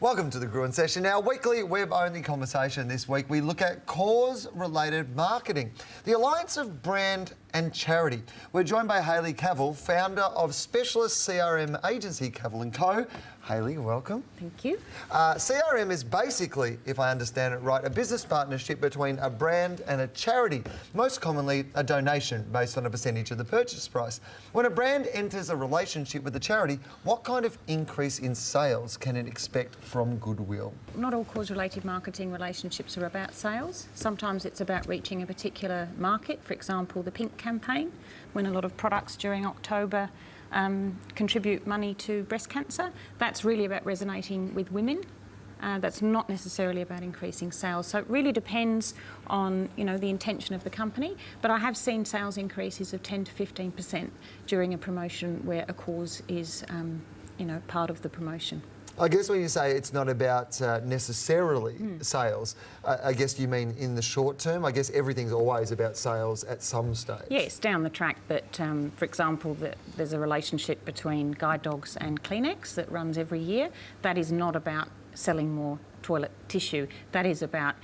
Welcome to the Gruen Session, our weekly web-only conversation. This week we look at cause-related marketing, the alliance of brand and charity. We're joined by Hailey Cavill, founder of specialist CRM agency Cavill & Co. Hailey, welcome. Thank you. CRM is basically, if I understand it right, a business partnership between a brand and a charity, most commonly a donation based on a percentage of the purchase price. When a brand enters a relationship with a charity, what kind of increase in sales can it expect from goodwill? Not all cause-related marketing relationships are about sales. Sometimes it's about reaching a particular market. For example, the Pink campaign, when a lot of products during October contribute money to breast cancer. That's really about resonating with women. That's not necessarily about increasing sales. So it really depends on, the intention of the company. But I have seen sales increases of 10 to 15% during a promotion where a cause is, part of the promotion. I guess when you say it's not about necessarily sales, I guess you mean in the short term. I guess everything's always about sales at some stage. Yes, down the track. But for example, there's a relationship between guide dogs and Kleenex that runs every year. That is not about selling more toilet tissue. That is about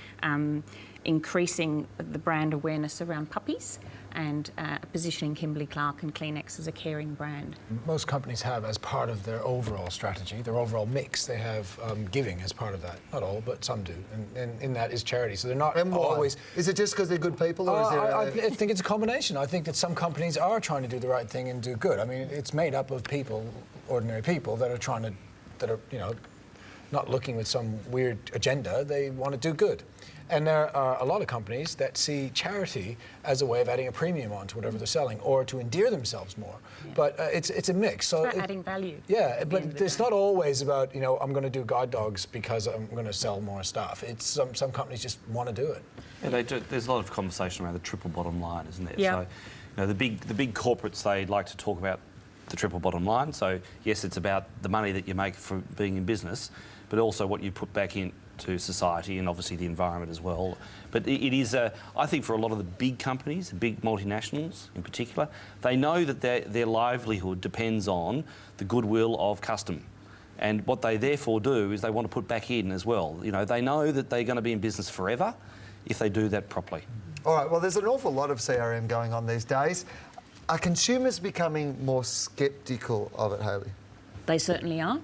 increasing the brand awareness around puppies and positioning Kimberly-Clark and Kleenex as a caring brand. Most companies have, as part of their overall strategy, their overall mix, they have giving as part of that. Not all, but some do. And in that is charity. So they're not always... Is it just because they're good people? Or is there I think it's a combination. I think that some companies are trying to do the right thing and do good. I mean, it's made up of people, ordinary people, that are not looking with some weird agenda. They want to do good. And there are a lot of companies that see charity as a way of adding a premium onto whatever they're selling, or to endear themselves more. Yeah. But it's a mix. So it's about adding value. Yeah, but it's not always about, I'm going to do guide dogs because I'm going to sell more stuff. It's some companies just want to do it. Yeah, there's a lot of conversation around the triple bottom line, isn't there? Yeah. So, the big corporates, they like to talk about the triple bottom line. So yes, it's about the money that you make from being in business, but also what you put back into society and obviously the environment as well. But it is, I think for a lot of the big companies, the big multinationals in particular, they know that their livelihood depends on the goodwill of custom. And what they therefore do is they want to put back in as well. They know that they're going to be in business forever if they do that properly. All right, well, there's an awful lot of CRM going on these days. Are consumers becoming more sceptical of it, Hailey? They certainly are.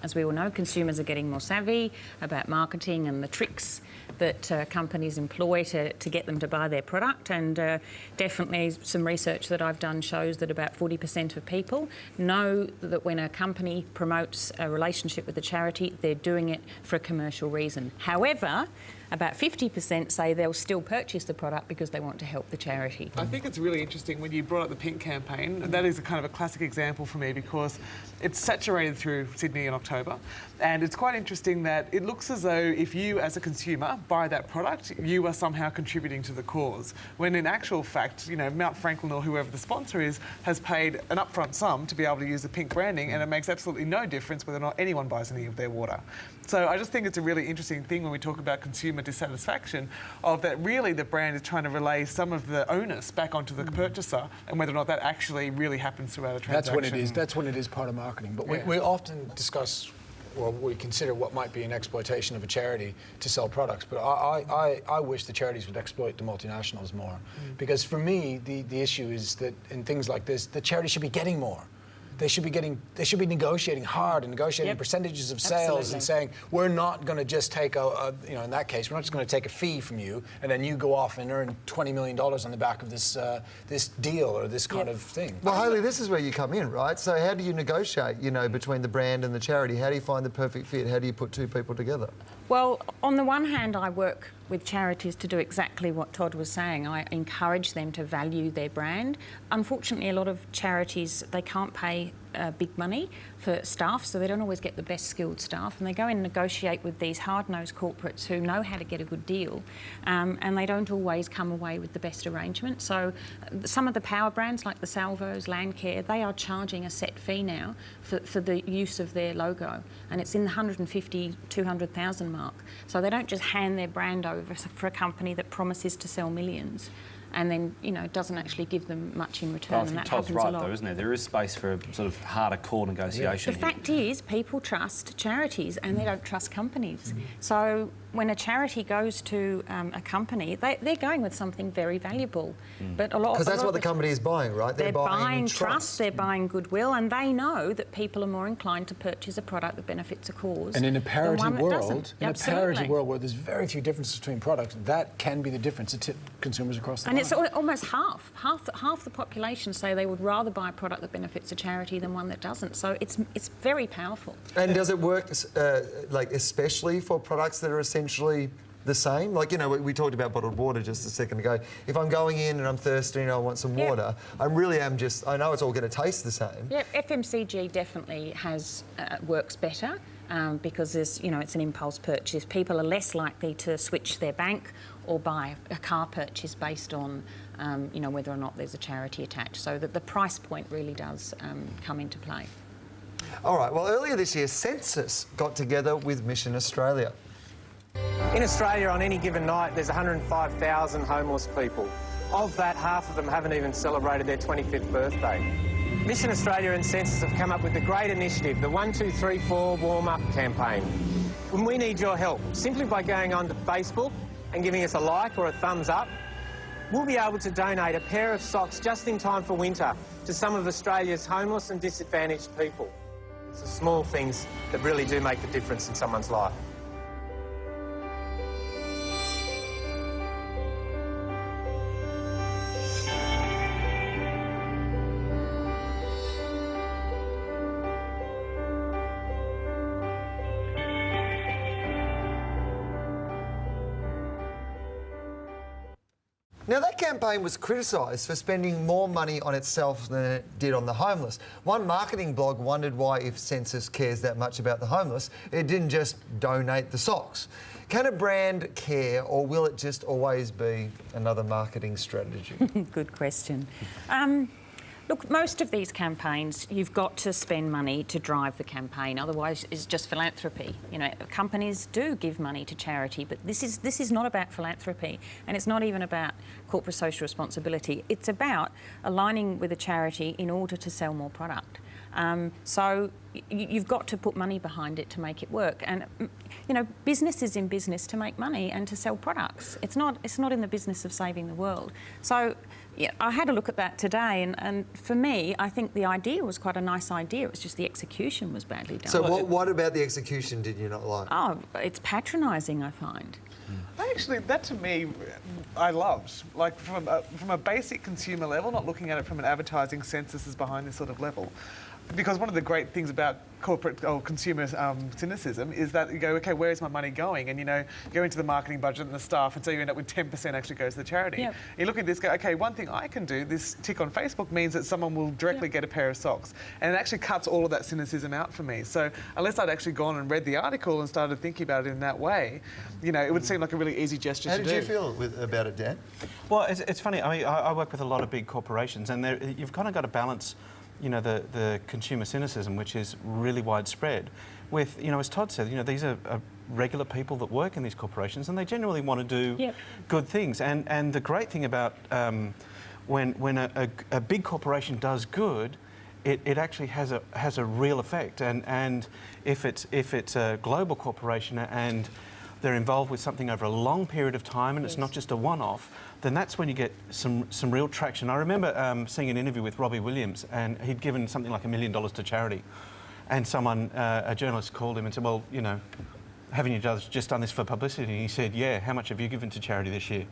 As we all know, consumers are getting more savvy about marketing and the tricks that companies employ to get them to buy their product. And definitely some research that I've done shows that about 40% of people know that when a company promotes a relationship with a charity, they're doing it for a commercial reason. However, about 50% say they'll still purchase the product because they want to help the charity. I think it's really interesting when you brought up the Pink campaign. That is a kind of a classic example for me because it's saturated through Sydney in October. And it's quite interesting that it looks as though if you as a consumer buy that product, you are somehow contributing to the cause. When in actual fact, Mount Franklin or whoever the sponsor is has paid an upfront sum to be able to use the Pink branding, and it makes absolutely no difference whether or not anyone buys any of their water. So I just think it's a really interesting thing when we talk about consumer dissatisfaction of that really the brand is trying to relay some of the onus back onto the purchaser, and whether or not that actually really happens throughout a transaction. That's when it is part of marketing. But we often discuss, or we consider what might be an exploitation of a charity to sell products. But I wish the charities would exploit the multinationals more. Because for me, the issue is that in things like this, the charity should be getting more. They should be negotiating hard and negotiating percentages of sales and saying, we're not going to just take in that case, we're not just going to take a fee from you and then you go off and earn $20 million on the back of this deal or this kind of thing. Well, Hailey, this is where you come in, right? So how do you negotiate, between the brand and the charity? How do you find the perfect fit? How do you put two people together? Well, on the one hand, I work with charities to do exactly what Todd was saying. I encourage them to value their brand. Unfortunately, a lot of charities, they can't pay big money for staff, so they don't always get the best skilled staff, and they go and negotiate with these hard-nosed corporates who know how to get a good deal, and they don't always come away with the best arrangement. So some of the power brands like the Salvos, Landcare, they are charging a set fee now for the use of their logo, and it's in the 150, 200,000 mark. So they don't just hand their brand over for a company that promises to sell millions. and then, you know, doesn't actually give them much in return. I And think that Todd's happens a right, lot. though, isn't there? There is space for a sort of harder core negotiation. The fact is, people trust charities and they don't trust companies. So when a charity goes to a company, they're going with something very valuable. But a lot Because that's a lot what the of company is buying, right? they're buying trust, they're buying goodwill, and they know that people are more inclined to purchase a product that benefits a cause. And in a parity than one that world, doesn't. in a Absolutely. parity world where there's very few differences between products, that can be the difference to tip consumers across the And line. it's almost half the population say they would rather buy a product that benefits a charity than one that doesn't. So it's very powerful. And does it work, like, especially for products that are essentially the same? Like, you know, we talked about bottled water just a second ago. If I'm going in and I'm thirsty and I want some water, I really am just, I know it's all going to taste the same. Yeah, FMCG definitely works better because there's, you know, it's an impulse purchase. People are less likely to switch their bank or buy a car purchase based on, you know, whether or not there's a charity attached. So that the price point really does come into play. All right, well, earlier this year, Census got together with Mission Australia. In Australia, on any given night, there's 105,000 homeless people. Of that, half of them haven't even celebrated their 25th birthday. Mission Australia and Census have come up with the great initiative, the 1, 2, 3, 4 warm-up campaign. And we need your help. Simply by going onto Facebook and giving us a like or a thumbs up, we'll be able to donate a pair of socks just in time for winter to some of Australia's homeless and disadvantaged people. It's the small things that really do make the difference in someone's life. Now, that campaign was criticised for spending more money on itself than it did on the homeless. One marketing blog wondered why, if Census cares that much about the homeless, it didn't just donate the socks. Can a brand care, or will it just always be another marketing strategy? Good question. Look, most of these campaigns, you've got to spend money to drive the campaign. Otherwise, it's just philanthropy. You know, companies do give money to charity, but this is not about philanthropy, and it's not even about corporate social responsibility. It's about aligning with a charity in order to sell more product. So you've got to put money behind it to make it work. And you know, business is in business to make money and to sell products. It's not in the business of saving the world. So yeah, I had a look at that today, and for me, I think the idea was quite a nice idea. It was just the execution was badly done. So what about the execution did you not like? Oh, it's patronising, I find. Actually, that to me, I loved. Like from a basic consumer level, not looking at it from an advertising census is behind this sort of level. Because one of the great things about corporate or consumer cynicism is that you go, okay, where's my money going? And you know, you go into the marketing budget and the staff, and so you end up with 10% actually goes to the charity. Yep. You look at this, go, okay, one thing I can do, this tick on Facebook means that someone will directly get a pair of socks. And it actually cuts all of that cynicism out for me. So unless I'd actually gone and read the article and started thinking about it in that way, you know, it would seem like a really easy gesture How to did do. you feel about it, Dan? Well, it's funny. I mean, I work with a lot of big corporations, and you've kind of got to balance, you know, the consumer cynicism, which is really widespread, with, you know, as Todd said, you know, these are regular people that work in these corporations, and they generally want to do good things. And the great thing about when a big corporation does good, it actually has a real effect. And if it's a global corporation and they're involved with something over a long period of time, and it's not just a one-off, then that's when you get some real traction. I remember seeing an interview with Robbie Williams, and he'd given something like $1 million to charity, and someone, a journalist, called him and said, "Well, you know, haven't you just done this for publicity?" And he said, "Yeah. How much have you given to charity this year?"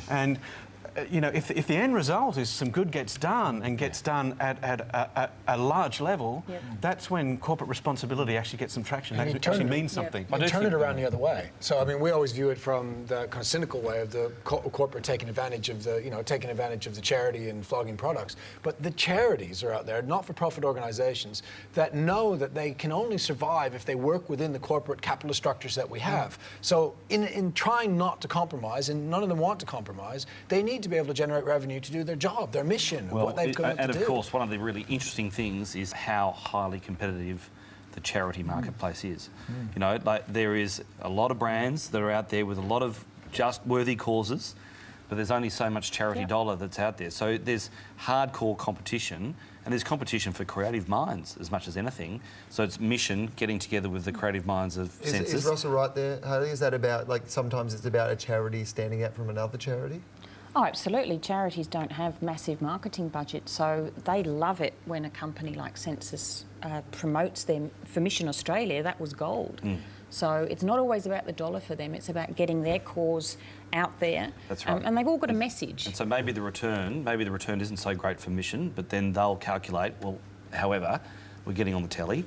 And you know, if the end result is some good gets done and gets done at a large level, that's when corporate responsibility actually gets some traction. That actually means something. But turn it around the other way. So I mean, we always view it from the kind of cynical way of the corporate taking advantage of the charity and flogging products. But the charities are out there, not-for-profit organisations, that know that they can only survive if they work within the corporate capitalist structures that we have. So in trying not to compromise, and none of them want to compromise, they need to be able to generate revenue to do their job, their mission, what they've come to do. And of course, one of the really interesting things is how highly competitive the charity marketplace is. You know, like there is a lot of brands that are out there with a lot of just worthy causes, but there's only so much charity dollar that's out there. So there's hardcore competition, and there's competition for creative minds as much as anything. So it's mission getting together with the creative minds of Census. Is Russell right there, Hailey? Is that about, like, sometimes it's about a charity standing out from another charity? Oh, absolutely. Charities don't have massive marketing budgets, so they love it when a company like Census promotes them. For Mission Australia, that was gold. So it's not always about the dollar for them, it's about getting their cause out there. That's right. And they've all got a message. And so maybe the return isn't so great for Mission, but then they'll calculate, well, however, we're getting on the telly,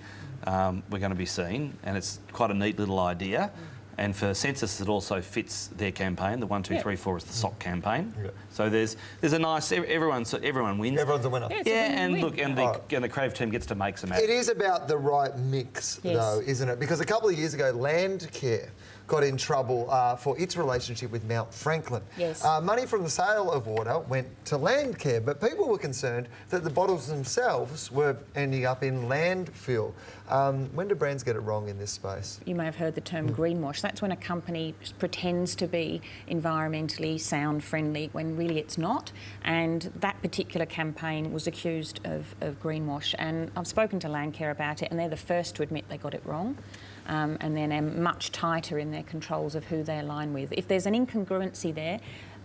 we're going to be seen, and it's quite a neat little idea. And for Census, it also fits their campaign. The 1, 2, 3, 4 is the sock campaign. So there's a nice everyone wins. Everyone's a winner. And look, and the creative team gets to make some. It is about the right mix, though, isn't it? Because a couple of years ago, Landcare got in trouble for its relationship with Mount Franklin. Yes. Money from the sale of water went to Landcare, but people were concerned that the bottles themselves were ending up in landfill. When do brands get it wrong in this space? You may have heard the term greenwash. That's when a company pretends to be environmentally sound friendly when really it's not. And that particular campaign was accused of greenwash. And I've spoken to Landcare about it, and they're the first to admit they got it wrong. And then they're much tighter in their controls of who they align with. If there's an incongruency there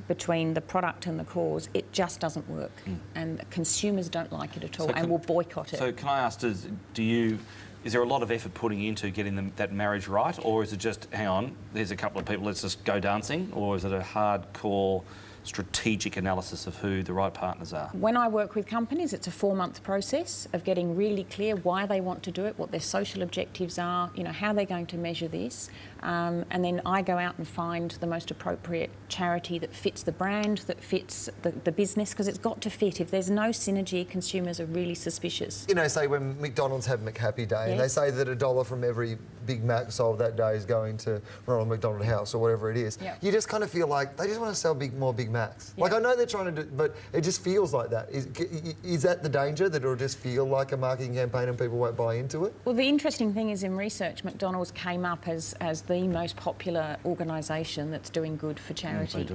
between the product and the cause, it just doesn't work. And consumers don't like it at all and will boycott it. So can I ask, is there a lot of effort putting into getting that marriage right, or is it just, hang on, there's a couple of people, let's just go dancing, or is it a hardcore strategic analysis of who the right partners are? When I work with companies, it's a 4-month process of getting really clear why they want to do it, what their social objectives are, how they're going to measure this. And then I go out and find the most appropriate charity that fits the brand, that fits the business, because it's got to fit. If there's no synergy, consumers are really suspicious. Say when McDonald's have McHappy Day, and they say that $1 from every Big Mac sold that day is going to Ronald McDonald House or whatever it is. You just kind of feel like they just want to sell more Big Macs. Like, I know they're trying to do, but it just feels like that. Is that the danger, that it'll just feel like a marketing campaign and people won't buy into it? Well, the interesting thing is in research, McDonald's came up as the most popular organisation that's doing good for charity.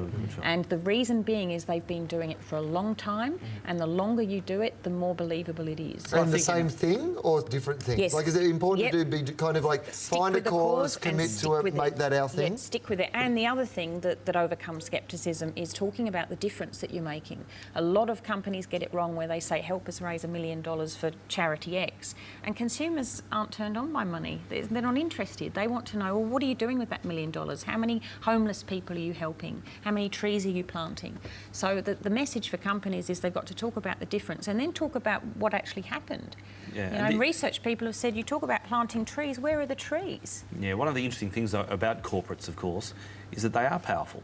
And the reason being is they've been doing it for a long time, and the longer you do it, the more believable it is. And the same thing or different things? Yes. Like, is it important to be kind of like find a cause, commit to it, make that our thing? Yeah, stick with it. And the other thing that overcomes scepticism is talking about the difference that you're making. A lot of companies get it wrong where they say, help us raise $1 million for charity X. And consumers aren't turned on by money. They're not interested. They want to know, well, what are you doing with that $1 million? How many homeless people are you helping? How many trees are you planting? So the message for companies is they've got to talk about the difference and then talk about what actually happened. In research, people have said, you talk about planting trees, where are the trees? Yeah, one of the interesting things about corporates, of course, is that they are powerful.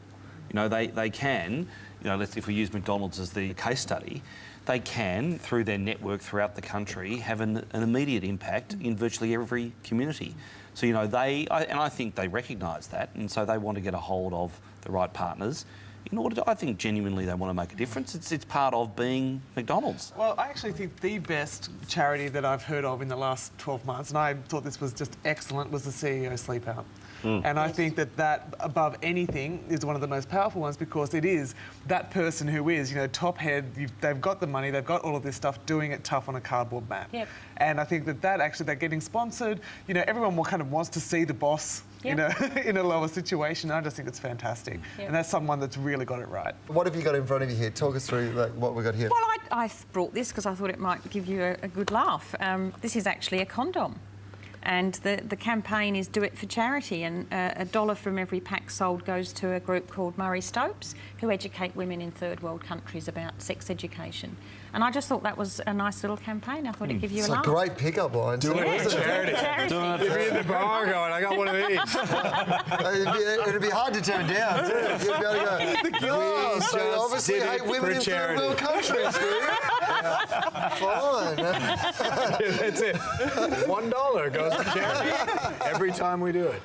They can, if we use McDonald's as the case study, they can, through their network throughout the country, have an immediate impact in virtually every community. So, I think they recognise that, and so they want to get a hold of the right partners. In order to, I think genuinely they want to make a difference. It's part of being McDonald's. Well, I actually think the best charity that I've heard of in the last 12 months, and I thought this was just excellent, was the CEO Sleep Out. And I think that above anything is one of the most powerful ones, because it is that person who is, top head, they've got the money, they've got all of this stuff, doing it tough on a cardboard mat. And I think that getting sponsored, everyone kind of wants to see the boss in a lower situation. I just think it's fantastic. And that's someone that's really got it right. What have you got in front of you here? Talk us through what we've got here. Well, I brought this because I thought it might give you a good laugh. This is actually a condom. And the campaign is Do It for Charity, and $1 from every pack sold goes to a group called Murray Stopes, who educate women in third world countries about sex education. And I just thought that was a nice little campaign. I thought it'd give you a laugh. It's a great pickup line. Do it for charity. You'd be in the bar going, I got one of these. It'd be hard to turn down, too. You'd be able to go, so obviously hate women in third world countries, do you? Fine. That's it. $1 goes to charity every time we do it.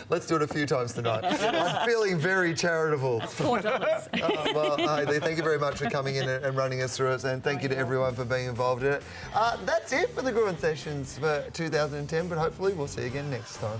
Let's do it a few times tonight. I'm feeling very charitable. $4. Well, Hailey, thank you very much for coming in and running us through it, and thank you to everyone for being involved in it. That's it for the Gruen Sessions for 2010, but hopefully we'll see you again next time.